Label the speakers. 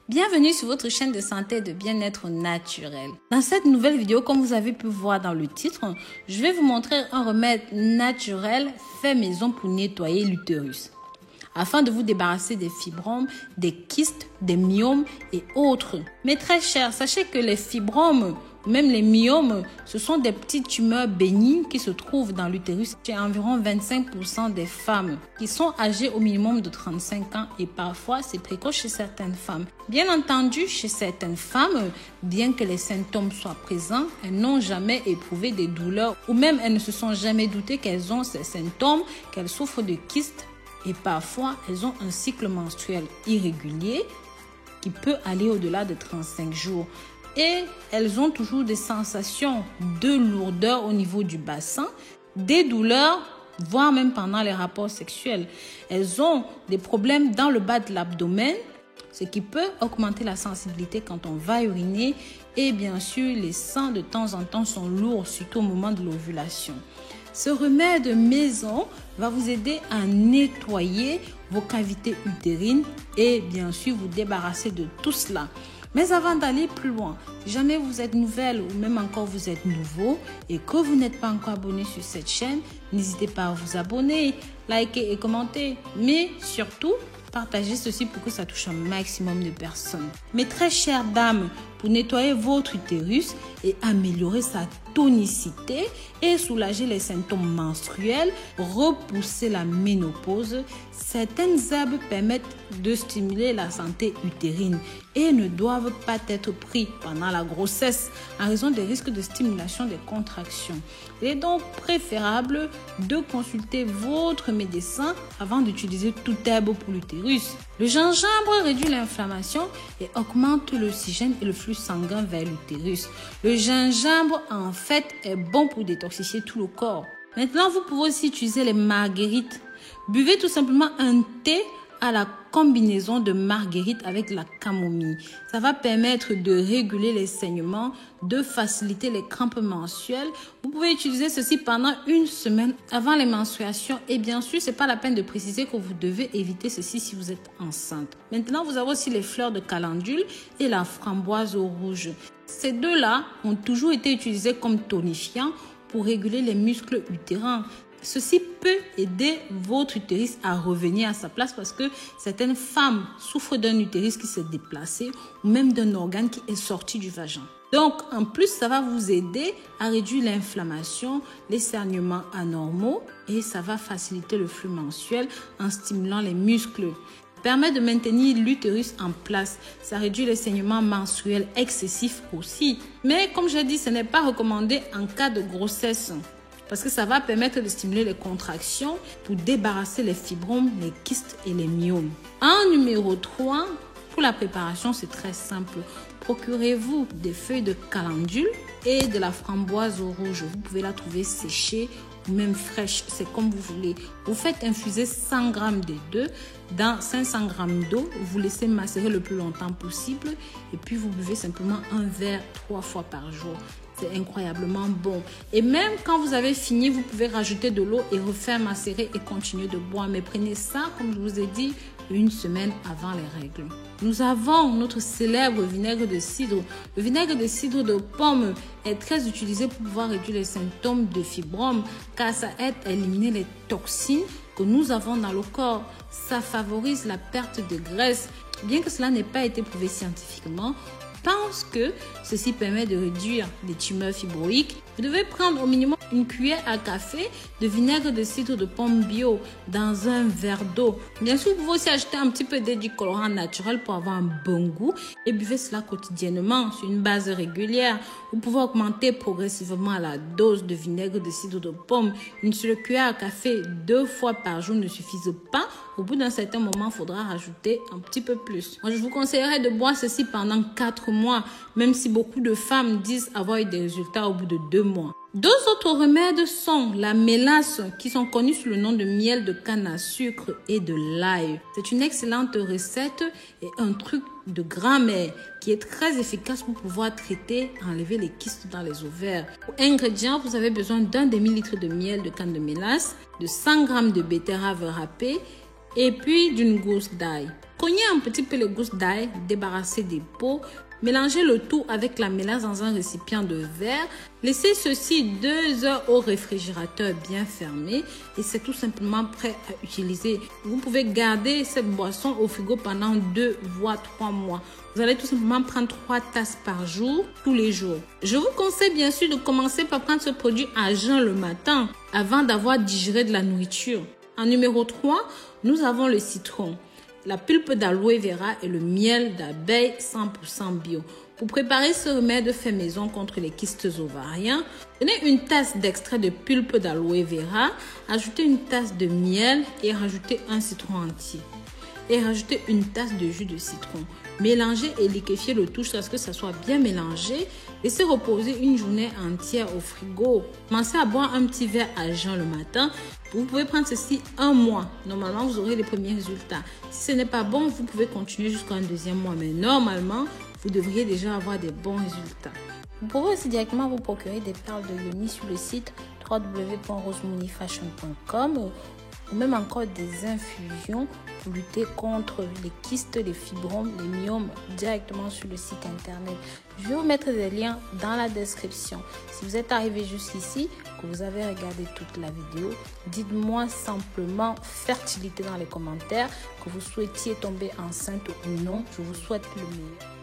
Speaker 1: Bienvenue sur votre chaîne de santé et de bien-être naturel. Dans cette nouvelle vidéo, comme vous avez pu voir dans le titre, je vais vous montrer un remède naturel fait maison pour nettoyer l'utérus, afin de vous débarrasser des fibromes, des kystes, des myomes et autres. Mais très cher, sachez que les fibromes, même les myomes, ce sont des petites tumeurs bénignes qui se trouvent dans l'utérus chez environ 25% des femmes qui sont âgées au minimum de 35 ans et parfois c'est précoce chez certaines femmes. Bien entendu, chez certaines femmes, bien que les symptômes soient présents, elles n'ont jamais éprouvé des douleurs ou même elles ne se sont jamais doutées qu'elles ont ces symptômes, qu'elles souffrent de kystes et parfois elles ont un cycle menstruel irrégulier qui peut aller au-delà de 35 jours. Et elles ont toujours des sensations de lourdeur au niveau du bassin, des douleurs, voire même pendant les rapports sexuels. Elles ont des problèmes dans le bas de l'abdomen, ce qui peut augmenter la sensibilité quand on va uriner. Et bien sûr, les seins de temps en temps sont lourds, surtout au moment de l'ovulation. Ce remède maison va vous aider à nettoyer vos cavités utérines et bien sûr vous débarrasser de tout cela. Mais avant d'aller plus loin, si jamais vous êtes nouvelle ou même encore vous êtes nouveau et que vous n'êtes pas encore abonné sur cette chaîne, n'hésitez pas à vous abonner, liker et commenter. Mais surtout, partagez ceci pour que ça touche un maximum de personnes. Mes très chères dames, pour nettoyer votre utérus et améliorer sa tonicité et soulager les symptômes menstruels, repousser la ménopause, certaines herbes permettent de stimuler la santé utérine et ne doivent pas être prises pendant la grossesse en raison des risques de stimulation des contractions. Il est donc préférable de consulter votre médecin avant d'utiliser toute herbe pour l'utérus. Le gingembre réduit l'inflammation et augmente l'oxygène et le flux sanguin vers l'utérus. Le gingembre, en fait, est bon pour détoxifier tout le corps. Maintenant, vous pouvez aussi utiliser les marguerites. Buvez tout simplement un thé à la combinaison de marguerite avec la camomille. Ça va permettre de réguler les saignements, de faciliter les crampes menstruelles. Vous pouvez utiliser ceci pendant une semaine avant les menstruations. Et bien sûr, c'est pas la peine de préciser que vous devez éviter ceci si vous êtes enceinte. Maintenant, vous avez aussi les fleurs de calendule et la framboise rouge. Ces deux-là ont toujours été utilisés comme tonifiants pour réguler les muscles utérins. Ceci peut aider votre utérus à revenir à sa place parce que certaines femmes souffrent d'un utérus qui s'est déplacé ou même d'un organe qui est sorti du vagin. Donc, en plus, ça va vous aider à réduire l'inflammation, les saignements anormaux et ça va faciliter le flux menstruel en stimulant les muscles. Permet de maintenir l'utérus en place. Ça réduit les saignements menstruels excessifs aussi. Mais comme je dis, ce n'est pas recommandé en cas de grossesse parce que ça va permettre de stimuler les contractions pour débarrasser les fibromes, les kystes et les myomes. En numéro 3, pour la préparation, c'est très simple. Procurez-vous des feuilles de calendule et de la framboise rouge. Vous pouvez la trouver séchée ou même fraîche, c'est comme vous voulez. Vous faites infuser 100 g des deux dans 500 g d'eau. Vous laissez macérer le plus longtemps possible et puis vous buvez simplement un verre 3 fois par jour. C'est incroyablement bon. Et même quand vous avez fini, vous pouvez rajouter de l'eau et refaire macérer et continuer de boire. Mais prenez ça, comme je vous ai dit, une semaine avant les règles. Nous avons notre célèbre vinaigre de cidre. Le vinaigre de cidre de pomme est très utilisé pour pouvoir réduire les symptômes de fibromes car ça aide à éliminer les toxines que nous avons dans le corps. Ça favorise la perte de graisse. Bien que cela n'ait pas été prouvé scientifiquement, pense que ceci permet de réduire les tumeurs fibroïques. Vous devez prendre au minimum une cuillère à café de vinaigre de cidre de pomme bio dans un verre d'eau. Bien sûr, vous pouvez aussi ajouter un petit peu d'édulcorant naturel pour avoir un bon goût et buvez cela quotidiennement sur une base régulière. Vous pouvez augmenter progressivement la dose de vinaigre de cidre de pomme. Une seule cuillère à café 2 fois par jour ne suffit pas. Au bout d'un certain moment, il faudra rajouter un petit peu plus. Moi, je vous conseillerais de boire ceci pendant 4 mois, même si beaucoup de femmes disent avoir eu des résultats au bout de 2 mois. 2 autres remèdes sont la mélasse, qui sont connus sous le nom de miel de canne à sucre et de l'ail. C'est une excellente recette et un truc de grand-mère qui est très efficace pour pouvoir traiter, enlever les kystes dans les ovaires. Pour ingrédients, vous avez besoin d'un demi-litre de miel de canne de mélasse, de 100 g de betterave râpée, et puis d'une gousse d'ail. Cognez un petit peu les gousses d'ail, débarrassez des peaux. Mélangez le tout avec la mélasse dans un récipient de verre. Laissez ceci 2 heures au réfrigérateur bien fermé et c'est tout simplement prêt à utiliser. Vous pouvez garder cette boisson au frigo pendant 2 voire 3 mois. Vous allez tout simplement prendre 3 tasses par jour, tous les jours. Je vous conseille bien sûr de commencer par prendre ce produit à jeun le matin avant d'avoir digéré de la nourriture. En numéro 3, nous avons le citron, la pulpe d'aloe vera et le miel d'abeille 100% bio. Pour préparer ce remède fait maison contre les kystes ovariens, prenez une tasse d'extrait de pulpe d'aloe vera, ajoutez une tasse de miel et rajoutez un citron entier. Et rajoutez une tasse de jus de citron. Mélangez et liquéfiez le tout jusqu'à ce que ça soit bien mélangé. Laissez reposer une journée entière au frigo. Commencez à boire un petit verre à jeun le matin. Vous pouvez prendre ceci 1 mois. Normalement, vous aurez les premiers résultats. Si ce n'est pas bon, vous pouvez continuer jusqu'à un 2e mois. Mais normalement, vous devriez déjà avoir des bons résultats.
Speaker 2: Vous pouvez aussi directement vous procurer des perles de Yoni sur le site www.rosemoneyfashion.com ou même encore des infusions pour lutter contre les kystes, les fibromes, les myomes directement sur le site internet. Je vais vous mettre des liens dans la description. Si vous êtes arrivé jusqu'ici, que vous avez regardé toute la vidéo, dites-moi simplement fertilité dans les commentaires, que vous souhaitiez tomber enceinte ou non. Je vous souhaite le meilleur.